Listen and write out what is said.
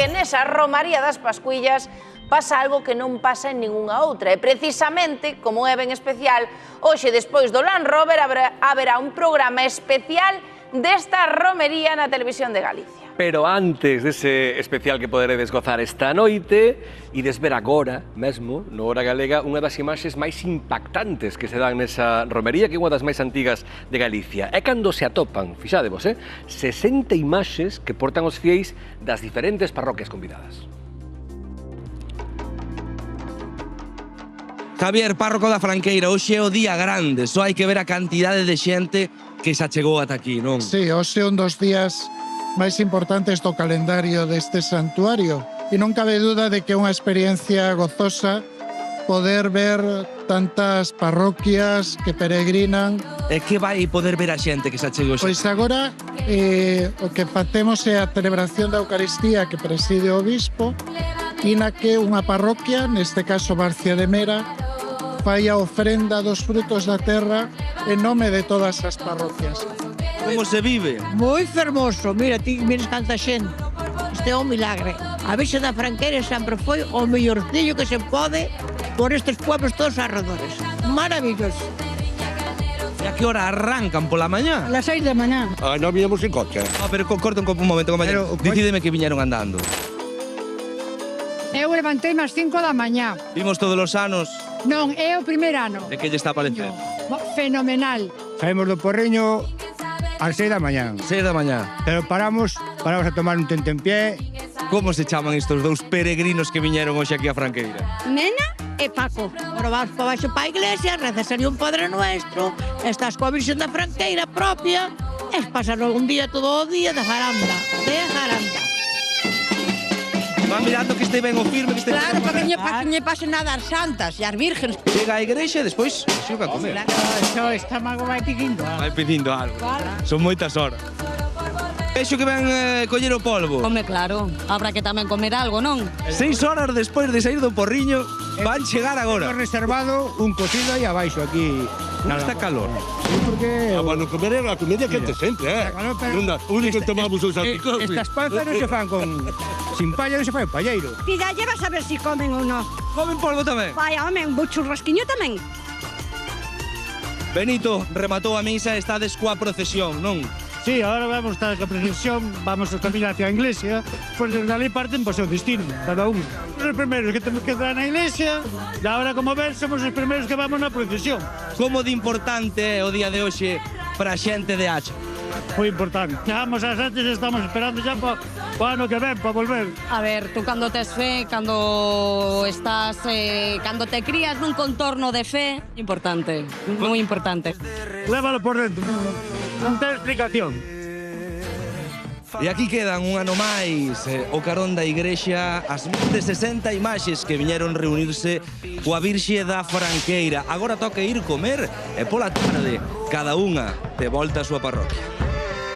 que nesa romaría das Pascuillas pasa algo que non pasa en ningunha outra. E precisamente, como é ben especial, hoxe, despois do Land Rover, haberá un programa especial desta romería na Televisión de Galicia. Pero antes dese especial que poderedes gozar esta noite, ides ver agora mesmo, no Hora Galega, unha das imaxes máis impactantes que se dan nesa romería, que é unha das máis antigas de Galicia. É cando se atopan, fixadevos, 60 imaxes que portan os fieis das diferentes parroquias convidadas. Javier, párroco da Franqueira, hoxe é o día grande, só hai que ver a cantidade de xente que xa chegou ata aquí, non? Sí, hoxe é un dos días máis importantes do calendario deste santuario e non cabe duda de que é unha experiencia gozosa poder ver tantas parroquias que peregrinan. E que vai poder ver a xente que xa chegou? Pois agora o que facemos é a celebración da Eucaristía que preside o Obispo e na que unha parroquia, neste caso Barcia de Mera, fai a ofrenda dos frutos da terra en nome de todas as parroquias. Como se vive? Moi fermoso, mira, ti miras canta xente. Isto é un milagre. A Virxe da Franqueira sempre foi o mellorcillo que se pode por estes pueblos todos arredores. Maravilloso. E a que hora arrancan pola mañá? A las 6 da mañá. Non viñamos en coche. Pero corta un momento, compañero. Decídeme que viñeron andando. Eu levanteime ás 5 da mañá. Vimos todos os anos. Non, é o primer ano. De que lle está a parecer? Fenomenal. Saímos do Porriño ás 6 da mañá. 6 da mañá. Pero paramos a tomar un tentempié. Como se chaman estos dous peregrinos que viñeron hoxe aquí a Franqueira? Nena e Paco. Ahora vas para baixo para a iglesia, recesaría un Padre Nuestro, estás coa Virxe da Franqueira propia, e pasar un día todo o día de jaranda. Va mirando que este ben o firme, que este Claro, para que lle pasen nada as santas e as vírgenes. Chega a igrexa e despois xoga a comer. Eso, estómago vai pedindo. Vai pedindo algo. Son moitas horas. Vexo que ven coller o polvo. Home, claro, habrá que tamén comer algo, non? 6 horas despois de sair do Porriño, van chegar agora. Hemos reservado un cocido aí abaixo, aquí. Non está calor. Sí, porque... Bueno, comer a comida quente sempre, Único que tomamos os anticos. Estas panzas non se fan con... Sin palla non se fai o palleiro. Tira, llevas a ver si comen ou non. Comen polvo tamén? Vai, home, un churrasquiño tamén. Benito, rematou a misa e estades coa procesión, non? Sí, ahora vamos a estar coa procesión, vamos a caminar hacia a iglesia, pois desde ali parten por seu destino, cada un. Os primeiros que temos que entrar na iglesia, e agora, como ven, somos os primeiros que vamos na procesión. Como de importante é o día de hoxe para a xente de Acha? Foi importante. Chegamos ás 7 e estamos esperando xa para o ano que ven, para volver. A ver, tú cando tes fe, cando estás, cando te crías nun contorno de fe, importante, moi importante. Lévalo por dentro, non ten explicación. E aquí quedan un ano máis o carón da igrexa, as máis de 60 imaxes que viñeron reunirse coa Virxe da Franqueira. Agora toca ir comer e pola tarde cada unha de volta á súa parroquia.